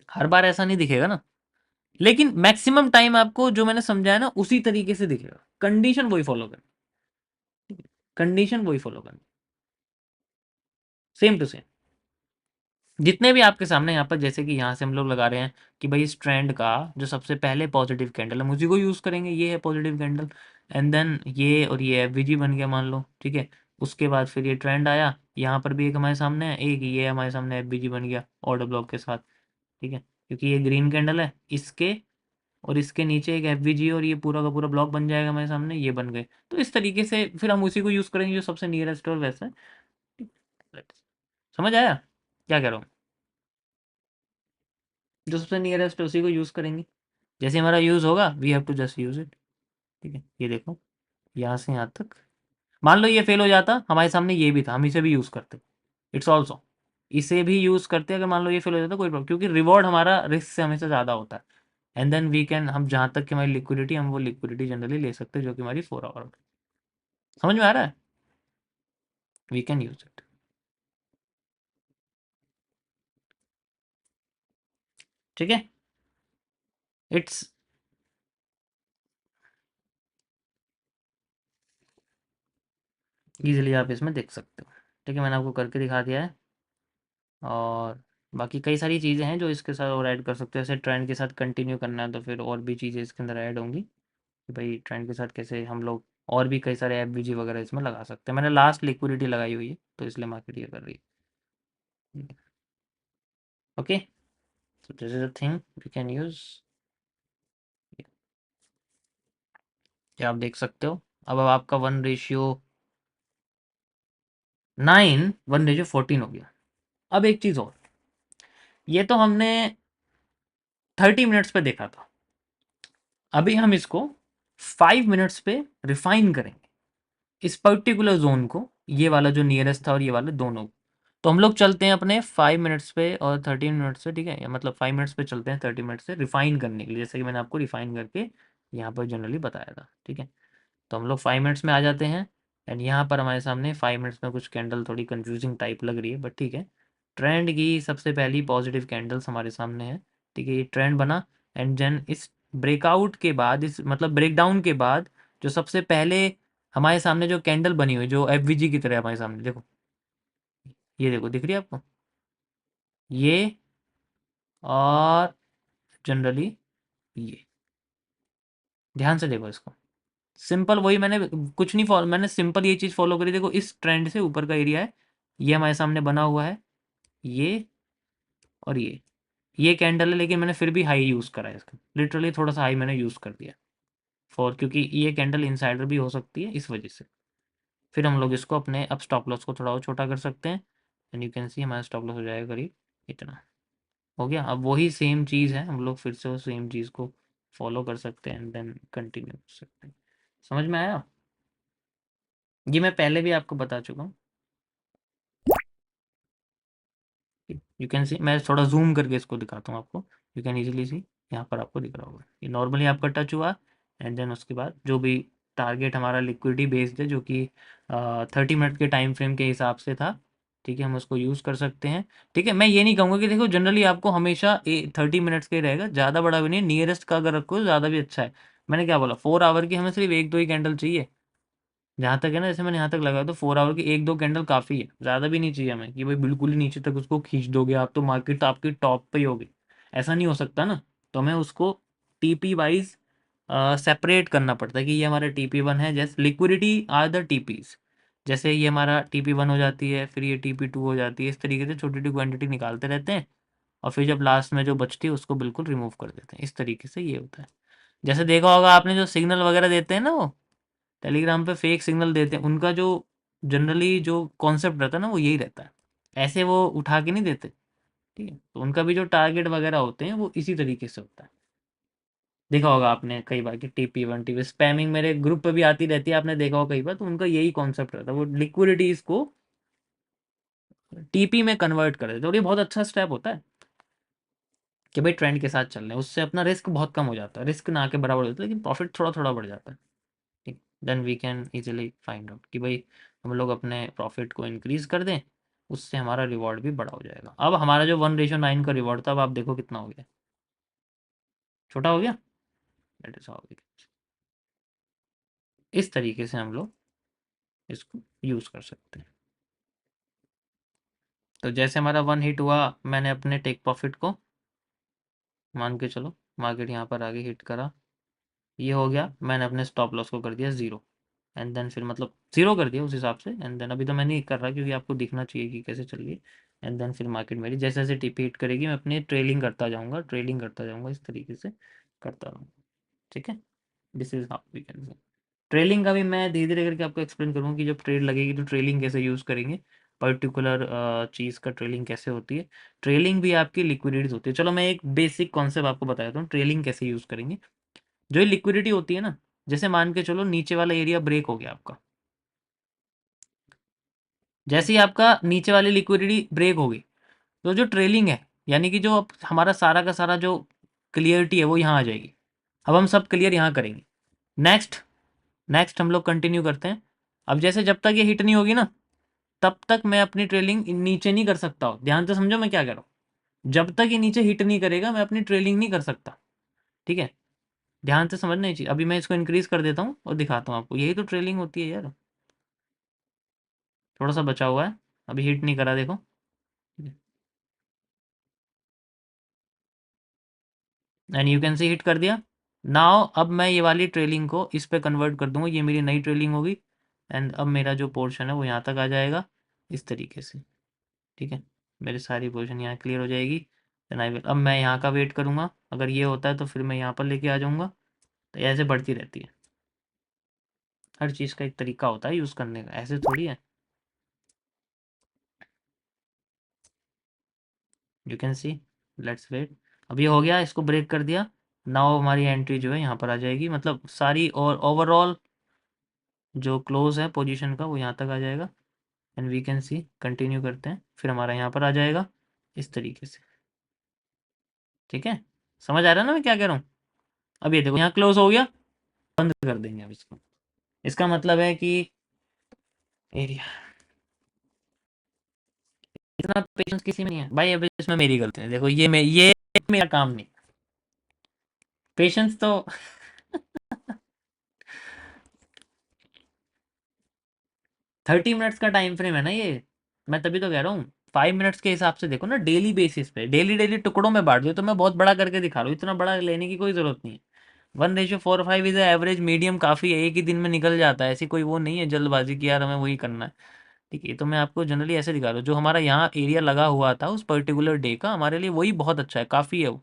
A: हर बार ऐसा नहीं दिखेगा ना। लेकिन मैक्सिमम टाइम आपको जो मैंने समझाया ना उसी तरीके से दिखेगा। कंडीशन वही फॉलो करनी, ठीक है। कंडीशन वही फॉलो करनी, सेम टू सेम। जितने भी आपके सामने यहाँ पर, जैसे कि यहाँ से हम लोग लगा रहे हैं कि भाई इस ट्रेंड का जो सबसे पहले पॉजिटिव कैंडल है उसी को यूज़ करेंगे, ये है पॉजिटिव कैंडल। एंड देन ये और ये एफवीजी बन गया मान लो, ठीक है। उसके बाद फिर ये ट्रेंड आया, यहाँ पर भी एक हमारे सामने है, एक ये हमारे सामने एफवीजी बन गया ऑर्डर ब्लॉक के साथ, ठीक है। क्योंकि ये ग्रीन कैंडल है, इसके और इसके नीचे एक एफवीजी और ये पूरा का पूरा ब्लॉक बन जाएगा हमारे सामने, ये बन गए। तो इस तरीके से फिर हम उसी को यूज़ करेंगे जो सबसे नियरेस्ट और वैसा है। समझ आया क्या कह रहा हूँ? जो सबसे नियरेस्ट है उसी को यूज़ करेंगे। जैसे हमारा यूज़ होगा we have to just use it, ठीक है। ये देखो यहाँ से यहाँ तक, मान लो ये फेल हो जाता, हमारे सामने ये भी था, हम इसे भी यूज़ करते। इट्स ऑल्सो, इसे भी यूज़ करते अगर मान लो ये फेल हो जाता कोई प्रॉब्लम, क्योंकि रिवॉर्ड हमारा रिस्क से हमेशा ज़्यादा होता है। एंड देन वी कैन, हम जहाँ तक कि हमारी लिक्विडिटी, हम वो लिक्विडिटी जनरली ले सकते हैं जो कि हमारी 4 आवर। समझ में आ रहा है? वी कैन यूज़ इट, ठीक है। इट्स ईजिली आप इसमें देख सकते हो, ठीक है। मैंने आपको करके दिखा दिया है। और बाकी कई सारी चीज़ें हैं जो इसके साथ और ऐड कर सकते हो। जैसे ट्रेंड के साथ कंटिन्यू करना है तो फिर और भी चीज़ें इसके अंदर ऐड होंगी कि भाई ट्रेंड के साथ कैसे हम लोग और भी कई सारे एफ वगैरह इसमें लगा सकते हैं। मैंने लास्ट लिक्विडिटी लगाई हुई है तो इसलिए मार्केट ये कर रही है। Okay, so this is a thing we can use। ये आप देख सकते हो। अब आपका 1:9, 1:14 हो गया। अब एक चीज़ और, ये तो हमने 30 मिनट्स पे देखा था। अभी हम इसको 5 मिनट्स पे रिफाइन करेंगे, इस पर्टिकुलर जोन को, ये वाला जो नियरेस्ट था और ये वाले दोनों को। तो हम लोग चलते हैं अपने 5 मिनट्स पे और 13 मिनट्स पे, ठीक है। या मतलब 5 मिनट्स पे चलते हैं 30 मिनट्स से रिफाइन करने के लिए, जैसे कि मैंने आपको रिफाइन करके यहाँ पर जनरली बताया था, ठीक है। तो हम लोग 5 मिनट्स में आ जाते हैं एंड यहाँ पर हमारे सामने 5 मिनट्स में कुछ कैंडल थोड़ी कंफ्यूजिंग टाइप लग रही है बट ठीक है। ट्रेंड की सबसे पहली पॉजिटिव कैंडल्स हमारे सामने है, ठीक है। ये ट्रेंड बना एंड देन इस ब्रेकआउट के बाद, इस मतलब ब्रेकडाउन के बाद जो सबसे पहले हमारे सामने जो कैंडल बनी हुई जो एफ की तरह हमारे सामने देखो, ये देखो दिख रही है आपको ये, और जनरली ये, ध्यान से देखो इसको। सिंपल वही मैंने कुछ नहीं फॉलो, मैंने सिंपल ये चीज़ फॉलो करी। देखो इस ट्रेंड से ऊपर का एरिया है, ये हमारे सामने बना हुआ है, ये और ये कैंडल है, लेकिन मैंने फिर भी हाई यूज़ करा है इसका, लिटरली थोड़ा सा हाई मैंने यूज़ कर दिया फॉर, क्योंकि ये कैंडल इनसाइडर भी हो सकती है इस वजह से। फिर हम लोग इसको अपने अब स्टॉप लॉस को थोड़ा और छोटा कर सकते हैं, एंड यू कैन सी हमारा स्टॉप लॉस हो जाएगा करीब इतना। हो गया। अब वही सेम चीज़ है, हम लोग फिर से वो सेम चीज़ को फॉलो कर सकते हैं एंड देन कंटिन्यू कर सकते हैं। समझ में आया? ये मैं पहले भी आपको बता चुका हूँ। यू कैन सी, मैं थोड़ा जूम करके इसको दिखाता हूँ आपको, यू कैन इजीली सी। यहाँ पर आपको दिख रहा होगा ये नॉर्मली आपका टच हुआ, एंड देन उसके बाद जो भी टारगेट हमारा लिक्विडिटी बेस्ड है, जो कि 30 मिनट के टाइम फ्रेम के हिसाब से था, ठीक है, हम उसको यूज़ कर सकते हैं। ठीक है, मैं ये नहीं कहूँगा कि देखो जनरली आपको हमेशा 30 मिनट्स का ही रहेगा, ज़्यादा बड़ा भी नहीं, नियरेस्ट का अगर रखो ज़्यादा भी अच्छा है। मैंने क्या बोला, 4 आवर की हमें सिर्फ एक दो ही कैंडल चाहिए, जहाँ तक है ना, जैसे मैंने यहाँ तक लगाया तो 4 आवर की एक दो कैंडल काफ़ी है, ज़्यादा भी नहीं चाहिए हमें कि भाई बिल्कुल ही नीचे तक उसको खींच दोगे आप तो मार्केट आपकी टॉप पे ही होगी, ऐसा नहीं हो सकता ना। तो हमें उसको टीपी वाइज सेपरेट करना पड़ता है कि ये हमारा TP1 है, जैसे लिक्विडिटी आर द टीपीज, जैसे ये हमारा TP1 हो जाती है, फिर ये TP2 हो जाती है, इस तरीके से छोटी छोटी क्वान्टिटी निकालते रहते हैं, और फिर जब लास्ट में जो बचती है उसको बिल्कुल रिमूव कर देते हैं। इस तरीके से ये होता है। जैसे देखा होगा आपने, जो सिग्नल वगैरह देते हैं ना वो टेलीग्राम पे फेक सिग्नल देते हैं, उनका जो जनरली जो कॉन्सेप्ट रहता है ना वो यही रहता है, ऐसे वो उठा के नहीं देते। ठीक है, तो उनका भी जो टारगेट वगैरह होते हैं वो इसी तरीके से होता है। देखा होगा आपने कई बार कि TP1 TP स्पैमिंग मेरे ग्रुप पे भी आती रहती है, आपने देखा होगा कई बार, तो उनका यही कॉन्सेप्ट रहता है, वो लिक्विडिटीज को TP में कन्वर्ट कर देते हैं, और ये बहुत अच्छा स्टेप होता है कि भाई ट्रेंड के साथ चल रहे हैं, उससे अपना रिस्क बहुत कम हो जाता है, रिस्क ना के बराबर होता है, लेकिन प्रॉफिट थोड़ा थोड़ा बढ़ जाता है। ठीक, then we can easily find out कि भाई हम लोग अपने प्रॉफिट को इंक्रीज कर दें, उससे हमारा रिवॉर्ड भी बड़ा हो जाएगा। अब हमारा जो 1:9 का रिवॉर्ड था, अब आप देखो कितना हो गया, छोटा हो गया। दैट इज हाउ वी, इस तरीके से हम लोग इसको यूज़ कर सकते हैं। तो जैसे हमारा 1 हिट हुआ, मैंने अपने टेक प्रॉफिट को मान के चलो, मार्केट यहाँ पर आगे हिट करा, ये हो गया, मैंने अपने स्टॉप लॉस को कर दिया 0, एंड देन फिर मतलब 0 कर दिया उस हिसाब से, एंड देन अभी तो मैं नहीं कर रहा क्योंकि आपको दिखना चाहिए कि कैसे चल रही है। एंड देन फिर मार्केट मेरी जैसे जैसे टिप हिट करेगी, मैं अपनी ट्रेलिंग करता जाऊंगा, ट्रेलिंग करता जाऊंगा, इस तरीके से करता रहूँगा। ठीक है, this is how we can say. Trailing का भी मैं धीरे धीरे करके आपको एक्सप्लेन करूँगा कि जब ट्रेड लगेगी तो ट्रेलिंग कैसे यूज़ करेंगे, पर्टिकुलर चीज़ का ट्रेलिंग कैसे होती है। ट्रेलिंग भी आपकी लिक्विडिटीज होती है। चलो मैं एक बेसिक कॉन्सेप्ट आपको बता देता हूँ, ट्रेलिंग कैसे यूज़ करेंगे। जो ये लिक्विडिटी होती है ना, जैसे मान के चलो नीचे वाला एरिया ब्रेक हो गया आपका, जैसे ही आपका नीचे वाली लिक्विडिटी ब्रेक होगी, तो जो ट्रेलिंग है, यानी कि जो हमारा सारा का सारा जो क्लियरिटी है वो यहाँ आ जाएगी। अब हम सब क्लियर यहाँ करेंगे। नेक्स्ट, नेक्स्ट हम लोग कंटिन्यू करते हैं। अब जैसे जब तक ये हिट नहीं होगी ना, तब तक मैं अपनी ट्रेलिंग नीचे नहीं कर सकता हूँ। ध्यान से समझो मैं क्या कह रहा हूँ, जब तक ये नीचे हिट नहीं करेगा मैं अपनी ट्रेलिंग नहीं कर सकता। ठीक है, ध्यान से समझना ही चाहिए। अभी मैं इसको इंक्रीज कर देता हूँ और दिखाता हूँ आपको, यही तो ट्रेलिंग होती है यार। थोड़ा सा बचा हुआ है, अभी हिट नहीं करा, देखो। And you can C hit कर दिया। नाउ अब मैं ये वाली ट्रेलिंग को इस पे कन्वर्ट कर दूंगा, ये मेरी नई ट्रेलिंग होगी, एंड अब मेरा जो पोर्शन है वो यहाँ तक आ जाएगा, इस तरीके से। ठीक है, मेरी सारी पोजीशन यहाँ क्लियर हो जाएगी। देन आई विल, अब मैं यहाँ का वेट करूँगा, अगर ये होता है तो फिर मैं यहाँ पर लेके आ जाऊँगा। तो ऐसे बढ़ती रहती है, हर चीज़ का एक तरीका होता है यूज़ करने का, ऐसे थोड़ी है। You can see, let's wait. अब ये हो गया, इसको ब्रेक कर दिया। नाउ हमारी एंट्री जो है यहाँ पर आ जाएगी, मतलब सारी और ओवरऑल जो क्लोज है पोजीशन का वो यहाँ तक आ जाएगा, and we can see continue करते हैं, फिर हमारा यहाँ पर आ जाएगा इस तरीके से। ठीक है, समझ आ रहा है ना मैं क्या कह रहा हूँ। अब ये देखो यहाँ क्लोज हो गया, बंद कर देंगे अब इसको। इसका मतलब है कि एरिया, इतना पेशेंस किसी में नहीं है भाई। अब इसमें मेरी गलती है, देखो ये मेरा काम नहीं, पेशेंस तो 30 मिनट्स का टाइम फ्रेम है ना ये, मैं तभी तो कह रहा हूँ। 5 मिनट्स के हिसाब से देखो ना, डेली बेसिस पे, डेली डेली टुकड़ों में बांट दो, तो मैं बहुत बड़ा करके दिखा रहा हूँ, इतना बड़ा लेने की कोई जरूरत नहीं है। 1:4 5 इज एवरेज, मीडियम काफ़ी है, एक ही दिन में निकल जाता है, ऐसी कोई वो नहीं है जल्दबाजी की यार हमें वही करना है। ठीक है, तो मैं आपको जनरली ऐसे दिखा रहा हूँ, जो हमारा यहाँ एरिया लगा हुआ था उस पर्टिकुलर डे का, हमारे लिए वही बहुत अच्छा है, काफ़ी है वो,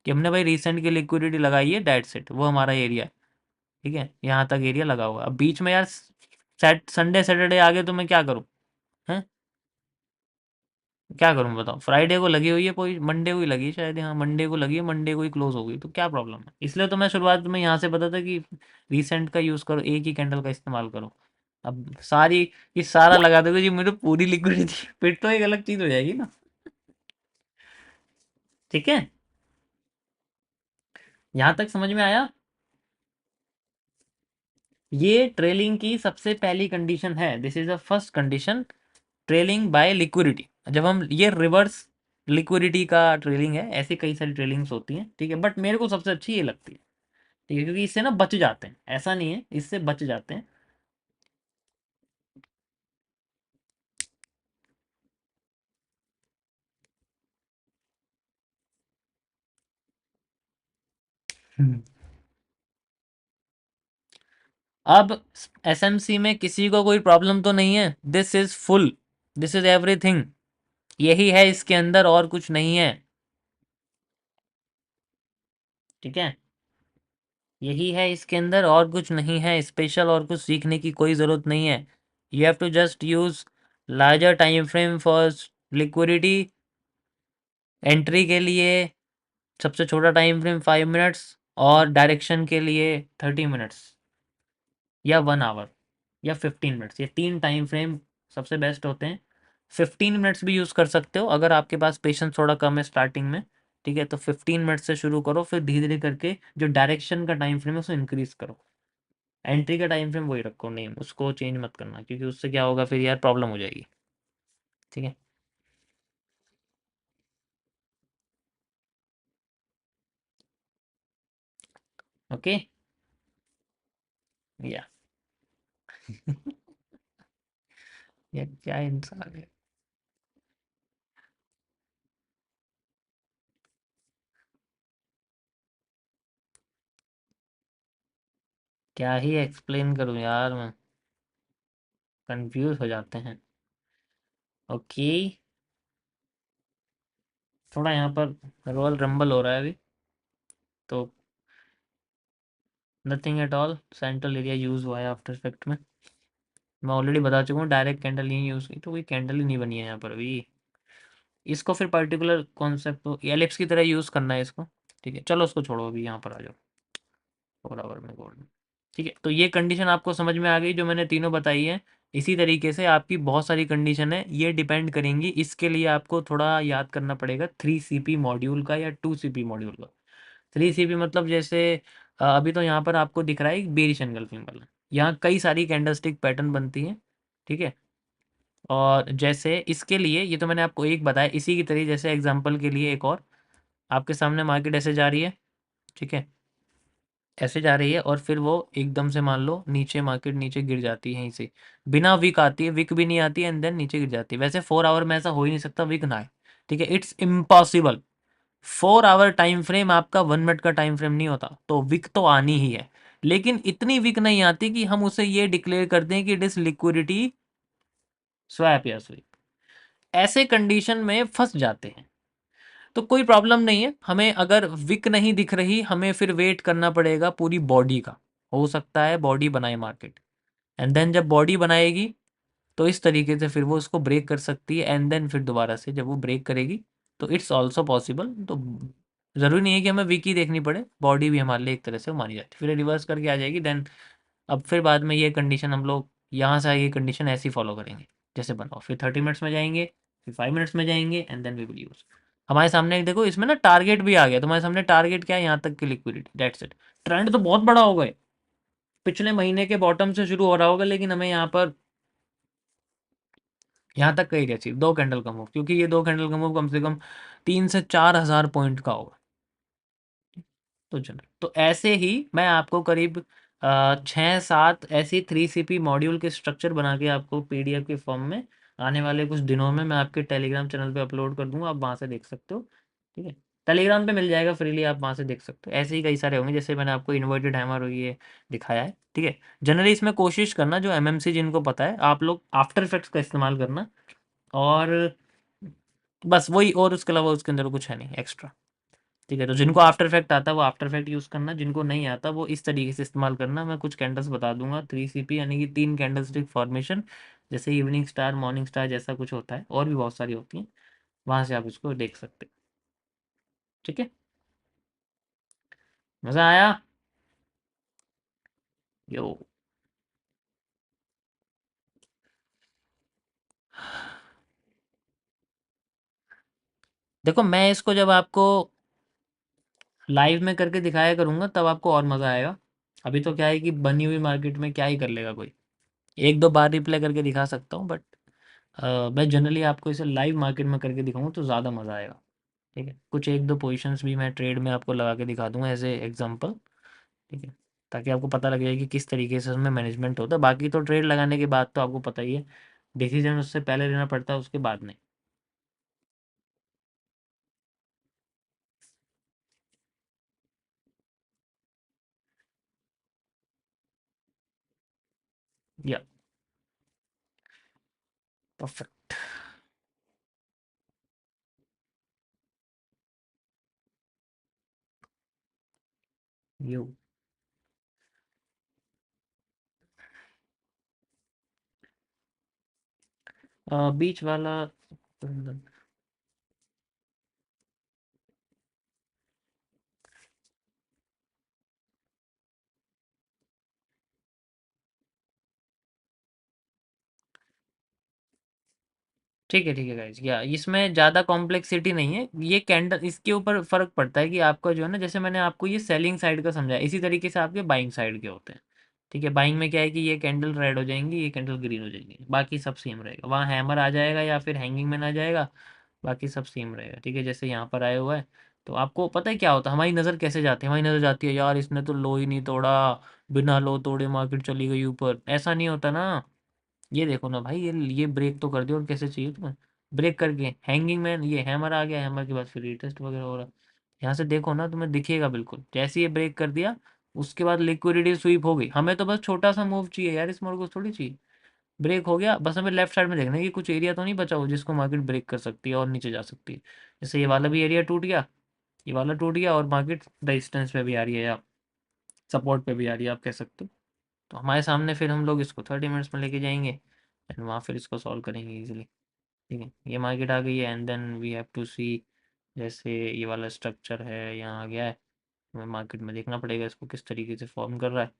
A: कि हमने भाई रिसेंट की लिक्विडिटी लगाई है, डेट सेट वो हमारा एरिया है। ठीक है, यहाँ तक एरिया लगा हुआ है। अब बीच में यार संडे सैटरडे आ गए तो मैं क्या करूँ? हैं, क्या करूँ बताओ? फ्राइडे को लगी हुई है, कोई मंडे को ही लगी है शायद, हाँ मंडे को लगी है, मंडे को ही क्लोज हो गई, तो क्या प्रॉब्लम है? इसलिए तो मैं शुरुआत में यहाँ से बता था कि रिसेंट का यूज़ करो, एक ही कैंडल का इस्तेमाल करो। अब सारी, ये सारा लगा दोगे जी मेरे पूरी लिक्विडिटी फिर तो एक अलग चीज़ हो जाएगी ना। ठीक है, यहाँ तक समझ में आया? ये ट्रेलिंग की सबसे पहली कंडीशन है, this is the first condition, trailing by liquidity. जब हम ये रिवर्स लिक्विडिटी का ट्रेलिंग है, ऐसी कई सारी ट्रेलिंग्स होती हैं, ठीक है, बट मेरे को सबसे अच्छी ये लगती है। ठीक है, क्योंकि इससे ना बच जाते हैं, ऐसा नहीं है, इससे बच जाते हैं। हम्म। अब एसएमसी में किसी को कोई प्रॉब्लम तो नहीं है? This is full, this is everything, यही है इसके अंदर, और कुछ नहीं है। ठीक है, यही है इसके अंदर, और कुछ नहीं है स्पेशल, और कुछ सीखने की कोई ज़रूरत नहीं है। You have to just use larger time frame for liquidity. Entry के लिए सबसे छोटा टाइम फ्रेम 5 मिनट्स, और डायरेक्शन के लिए 30 मिनट्स, या 1 आवर, या 15 मिनट्स, ये तीन टाइम फ्रेम सबसे बेस्ट होते हैं। 15 मिनट्स भी यूज़ कर सकते हो अगर आपके पास पेशेंस थोड़ा कम है स्टार्टिंग में। ठीक है, तो 15 मिनट से शुरू करो, फिर धीरे धीरे करके जो डायरेक्शन का टाइम फ्रेम है उसको इंक्रीज करो। एंट्री का टाइम फ्रेम वही रखो, नेम उसको चेंज मत करना, क्योंकि उससे क्या होगा फिर यार, प्रॉब्लम हो जाएगी। ठीक है, ओके, या ये क्या इंसान है? क्या ही एक्सप्लेन करूं यार मैं, कंफ्यूज हो जाते हैं। ओके, थोड़ा यहाँ पर रॉयल रंबल हो रहा है अभी, तो nothing at all, central area use हुआ है आफ्टर इफेक्ट में। मैं ऑलरेडी बता चुका हूँ, डायरेक्ट कैंडल नहीं यूज़ की, तो कोई कैंडल ही नहीं बनी है यहाँ पर अभी। इसको फिर पर्टिकुलर कॉन्सेप्ट एलिप्स की तरह यूज़ करना है इसको। ठीक है, चलो उसको छोड़ो, अभी यहाँ पर आ जाओ, 4 आवर में गोल्ड। ठीक है, तो ये कंडीशन आपको समझ में आ गई जो मैंने तीनों बताई है। इसी तरीके से आपकी बहुत सारी कंडीशन है, ये डिपेंड करेंगी, इसके लिए आपको थोड़ा याद करना पड़ेगा 3 CP मॉड्यूल का या 2 CP मॉड्यूल का। 3 CP मतलब जैसे अभी तो यहाँ पर आपको दिख रहा है एक बेरिश एनगल्फिंग वाला, यहाँ कई सारी कैंडलस्टिक पैटर्न बनती हैं। ठीक है, और जैसे इसके लिए ये तो मैंने आपको एक बताया, इसी की तरह जैसे एग्जांपल के लिए एक और, आपके सामने मार्केट ऐसे जा रही है। ठीक है, ऐसे जा रही है, और फिर वो एकदम से मान लो नीचे, मार्केट नीचे गिर जाती है यहीं से, बिना विक आती है, विक भी नहीं आती है, एंड देन नीचे गिर जाती है। वैसे 4 आवर में ऐसा हो ही नहीं सकता विक ना आए। ठीक है, it's impossible. 4 hour time frame आपका 1 मिनट का टाइम फ्रेम नहीं होता, तो विक तो आनी ही है, लेकिन इतनी विक नहीं आती कि हम उसे ये डिक्लेयर कर दें कि इट इज लिक्विडिटी स्वैप या स्वीप। ऐसे कंडीशन में फंस जाते हैं, तो कोई प्रॉब्लम नहीं है हमें, अगर विक नहीं दिख रही हमें फिर वेट करना पड़ेगा पूरी बॉडी का, हो सकता है बॉडी बनाए मार्केट, एंड देन जब बॉडी बनाएगी तो इस तरीके से फिर वो उसको ब्रेक कर सकती है, एंड देन फिर दोबारा से जब वो ब्रेक करेगी तो इट्स ऑल्सो पॉसिबल। तो ज़रूरी नहीं है कि हमें वीक ही देखनी पड़े, बॉडी भी हमारे लिए एक तरह से मानी जाती है, फिर रिवर्स करके आ जाएगी देन। अब फिर बाद में ये कंडीशन हम लोग यहाँ से आगे कंडीशन ऐसी फॉलो करेंगे जैसे बनाओ, फिर 30 मिनट्स में जाएंगे, फिर 5 मिनट्स में जाएंगे, and then we will use. हमारे सामने एक देखो, इसमें ना टारगेट भी आ गया, तुम्हारे सामने टारगेट क्या है, यहाँ तक की लिक्विडिटी, दैट्स इट। ट्रेंड तो बहुत बड़ा हो गए, पिछले महीने के बॉटम से शुरू हो रहा होगा, लेकिन हमें यहाँ पर यहाँ तक का एरिया चाहिए, 2 कैंडल का मूव, क्योंकि ये 2 कैंडल का मूव कम से कम 3 से 4 हज़ार पॉइंट का होगा। तो चलो, तो ऐसे ही मैं आपको करीब 6 7 ऐसी 3 CP मॉड्यूल के स्ट्रक्चर बना के आपको PDF के फॉर्म में आने वाले कुछ दिनों में मैं आपके टेलीग्राम चैनल पे अपलोड कर दूंगा, आप वहाँ से देख सकते हो। ठीक है, टेलीग्राम पे मिल जाएगा फ्रीली, आप वहाँ से देख सकते हो। ऐसे ही कई सारे होंगे, जैसे मैंने आपको इन्वर्टेड हैमर और ये दिखाया है, ठीक है। जनरली इसमें कोशिश करना, जो एमएमसी जिनको पता है, आप लोग आफ्टर इफेक्ट्स का इस्तेमाल करना, और बस वही, और उसके अलावा उसके अंदर कुछ है नहीं एक्स्ट्रा, ठीक है। तो जिनको आफ्टर इफेक्ट आता है वो आफ्टर इफेक्ट यूज़ करना, जिनको नहीं आता वो इस तरीके से इस्तेमाल करना। मैं कुछ कैंडल्स बता दूंगा, 3 CP यानी कि 3 कैंडलस्टिक फॉर्मेशन, जैसे इवनिंग स्टार, मॉर्निंग स्टार जैसा कुछ होता है, और भी बहुत सारी होती हैं, वहाँ से आप इसको देख सकते हैं, ठीक है। मज़ा आया? यो, देखो मैं इसको जब आपको लाइव में करके दिखाया करूंगा तब आपको और मज़ा आएगा। अभी तो क्या है कि बनी हुई मार्केट में क्या ही कर लेगा कोई, एक दो बार रिप्ले करके दिखा सकता हूँ, बट मैं जनरली आपको इसे लाइव मार्केट में करके दिखाऊंगा तो ज़्यादा मज़ा आएगा, ठीक है। कुछ एक दो पोजीशंस भी मैं ट्रेड में आपको लगा के दिखा दूंगा एज ए एग्जांपल, ठीक है, ताकि आपको पता लग जाए कि किस तरीके से उसमें मैनेजमेंट होता है। बाकी तो ट्रेड लगाने के बाद तो आपको पता ही है, डिसीजन उससे पहले लेना पड़ता है, उसके बाद नहीं। या परफेक्ट। यू बीच वाला, ठीक है गाइस, या इसमें ज़्यादा कॉम्प्लेक्सिटी नहीं है। ये कैंडल, इसके ऊपर फ़र्क पड़ता है कि आपका जो है ना, जैसे मैंने आपको ये सेलिंग साइड का समझाया, इसी तरीके से आपके बाइंग साइड के होते हैं, ठीक है। बाइंग में क्या है कि ये कैंडल रेड हो जाएंगी, ये कैंडल ग्रीन हो जाएंगी, बाकी सब सेम रहेगा। वहाँ हैमर आ जाएगा या फिर हैंगिंग मैन आ जाएगा, बाकी सब सेम रहेगा, ठीक है। जैसे यहाँ पर आया हुआ है, तो आपको पता है क्या होता है, हमारी नज़र कैसे जाती है, हमारी नज़र जाती है यार इसने तो लो ही नहीं तोड़ा, बिना लो तोड़े मार्केट चली गई ऊपर, ऐसा नहीं होता ना। ये देखो ना भाई, ये ब्रेक तो कर दिया, और कैसे चाहिए तुम्हें, ब्रेक करके हैंगिंग मैन, ये हैमर आ गया, हैमर के बाद फिर रीटेस्ट वगैरह हो रहा है। यहाँ से देखो ना, तुम्हें दिखेगा बिल्कुल, जैसे ये ब्रेक कर दिया, उसके बाद लिक्विडिटी स्वीप हो गई। हमें तो बस छोटा सा मूव चाहिए यार, इस मोड़ को थोड़ी चाहिए। ब्रेक हो गया, बस हमें लेफ्ट साइड में देखना है कि कुछ एरिया तो नहीं बचा हो जिसको मार्केट ब्रेक कर सकती है और नीचे जा सकती है। जैसे ये वाला भी एरिया टूट गया, ये वाला टूट गया, और मार्केट रेजिस्टेंस पे भी आ रही है, या सपोर्ट पे भी आ रही है, आप कह सकते हो। तो हमारे सामने फिर हम लोग इसको 30 मिनट्स में लेके जाएंगे, एंड वहाँ फिर इसको सॉल्व करेंगे इजीली, ठीक है। ये मार्केट आ गई है, and then we have to see, जैसे ये वाला स्ट्रक्चर है यहाँ आ गया है, हमें मार्केट में देखना पड़ेगा इसको किस तरीके से फॉर्म कर रहा है।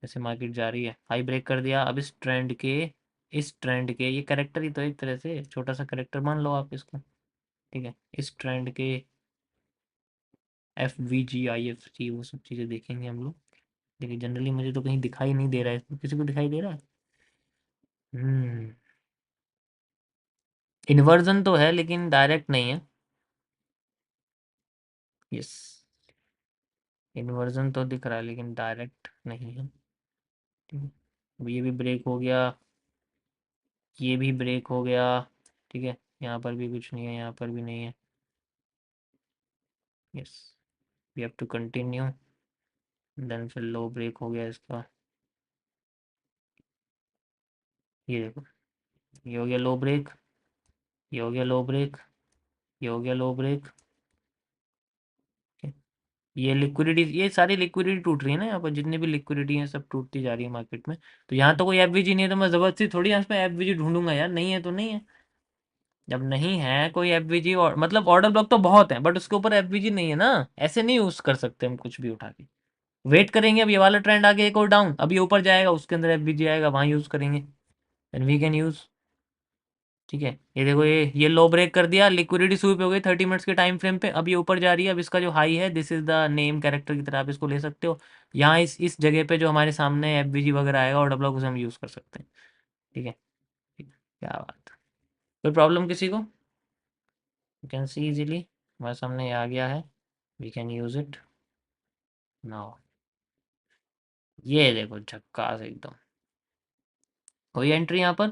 A: जैसे मार्केट जा रही है, हाई ब्रेक कर दिया, अब इस ट्रेंड के ये करेक्टर ही तो, एक तरह से छोटा सा करेक्टर मान लो आप इसको, ठीक है। इस ट्रेंड के FVG IFC वो सब चीज़ें देखेंगे हम लोग, लेकिन जनरली मुझे तो कहीं दिखाई नहीं दे रहा है, इसमें किसी को दिखाई दे रहा है? हम्म, इन्वर्जन तो है लेकिन डायरेक्ट नहीं है। यस, इन्वर्जन तो दिख रहा है लेकिन डायरेक्ट नहीं है, ठीक है। अब ये भी ब्रेक हो गया, ये भी ब्रेक हो गया, ठीक है। यहाँ पर भी कुछ नहीं है, यहाँ पर भी नहीं है। Yes, we have to continue, then फिर लो ब्रेक हो गया इसका, ये देखो, ये हो गया लो ब्रेक, ये हो गया लो ब्रेक, ये हो गया लो ब्रेक, ये लिक्विडिटी, ये सारी लिक्विडिटी टूट रही है ना, यहाँ पर जितनी भी लिक्विडिटी है सब टूटती जा रही है मार्केट में। तो यहाँ तो कोई एफवीजी नहीं है, तो मैं जबरदस्ती थोड़ी यहाँ पे एफवीजी ढूंढूंगा यार, नहीं है तो नहीं है। जब नहीं है कोई एफवीजी, और मतलब ऑर्डर ब्लॉक तो बहुत है, बट उसके ऊपर एफवीजी नहीं है ना, ऐसे नहीं यूज कर सकते हम कुछ भी उठा के। वेट करेंगे, अब ये वाला ट्रेंड आगे एक और डाउन, अब ये ऊपर जाएगा, उसके अंदर एफवीजी आएगा, वहां यूज करेंगे, एंड वी कैन यूज, ठीक है। ये देखो, ये लो ब्रेक कर दिया, लिक्विडिटी स्वीप हो गई 30 मिनट्स के टाइम फ्रेम पे, अब ये ऊपर जा रही है। अब इसका जो हाई है, this is the name character की तरह आप इसको ले सकते हो। यहाँ इस जगह पे जो हमारे सामने एफबीजी वगैरह आएगा, ऑर्डर ब्लॉक, उसे हम यूज़ कर सकते हैं, ठीक है। ठीक है, क्या बात है। कोई प्रॉब्लम किसी को? यू कैन सी इजीली, हमारे सामने ये आ गया है, we can use it now. ये देखो झक्कास एकदम, कोई एंट्री यहाँ पर,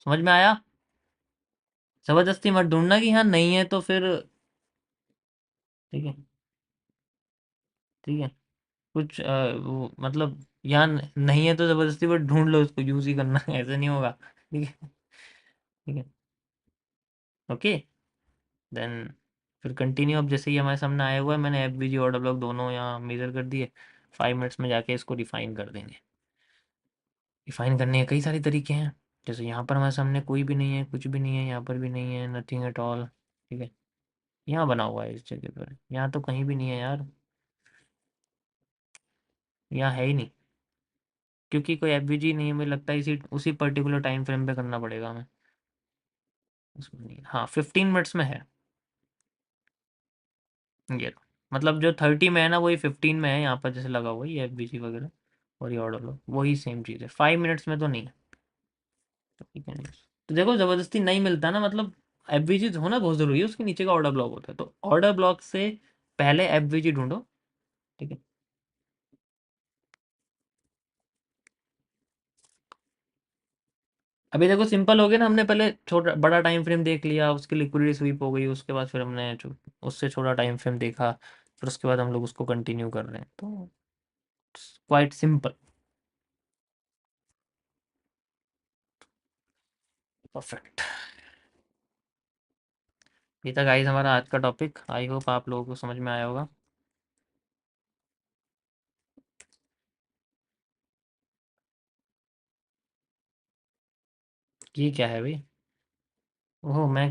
A: समझ में आया? जबरदस्ती मत ढूंढना कि हाँ नहीं है तो फिर ठीक है, ठीक है। कुछ वो मतलब यहाँ नहीं है तो ज़बरदस्ती बट ढूँढ लो उसको, यूज़ ही करना है, ऐसे नहीं होगा। ठीक है, ठीक है, ओके। देन फिर कंटिन्यू। अब जैसे ही हमारे सामने आया हुआ है, मैंने एफबीजी ऑर्डर ब्लॉक दोनों यहाँ मेजर कर दिए। 5 मिनट्स में जाके इसको रिफाइन कर देंगे। रिफाइन करने के कई सारे तरीके हैं। जैसे यहाँ पर हमारे सामने कोई भी नहीं है, कुछ भी नहीं है, यहाँ पर भी नहीं है, नथिंग एट ऑल। ठीक है, यहाँ बना हुआ है इस जगह पर, यहाँ तो कहीं भी नहीं है यार, यहाँ है ही नहीं। क्योंकि कोई एफबीजी नहीं है, मुझे लगता है इसी उसी पर्टिकुलर टाइम फ्रेम पे करना पड़ेगा हमें। उसमें नहीं, हाँ 15 मिनट्स में है ये। मतलब जो 30 में है ना, वही 15 में है यहाँ पर, जैसे लगा हुआ है ये एफबीजी वगैरह और ये ऑर्डर लो, वही सेम चीज़ है। 5 मिनट्स में तो नहीं है। तो ठीक है, तो देखो ज़बरदस्ती नहीं मिलता ना, मतलब एफबीजी होना बहुत ज़रूरी है, उसके नीचे का ऑर्डर ब्लॉक होता है, तो ऑर्डर ब्लॉक से पहले एफबीजी ढूंढो। ठीक है, अभी देखो सिंपल हो गया ना, हमने पहले छोटा बड़ा टाइम फ्रेम देख लिया, उसकी लिक्विडिटी स्वीप हो गई, उसके बाद फिर हमने उससे छोटा टाइम फ्रेम देखा, फिर उसके बाद हम लोग उसको कंटिन्यू कर रहे हैं, तो क्वाइट सिंपल। परफेक्ट। ये था गाइस हमारा आज का टॉपिक, आई होप आप लोगों को समझ में आया होगा। ये क्या है भाई? ओह मैं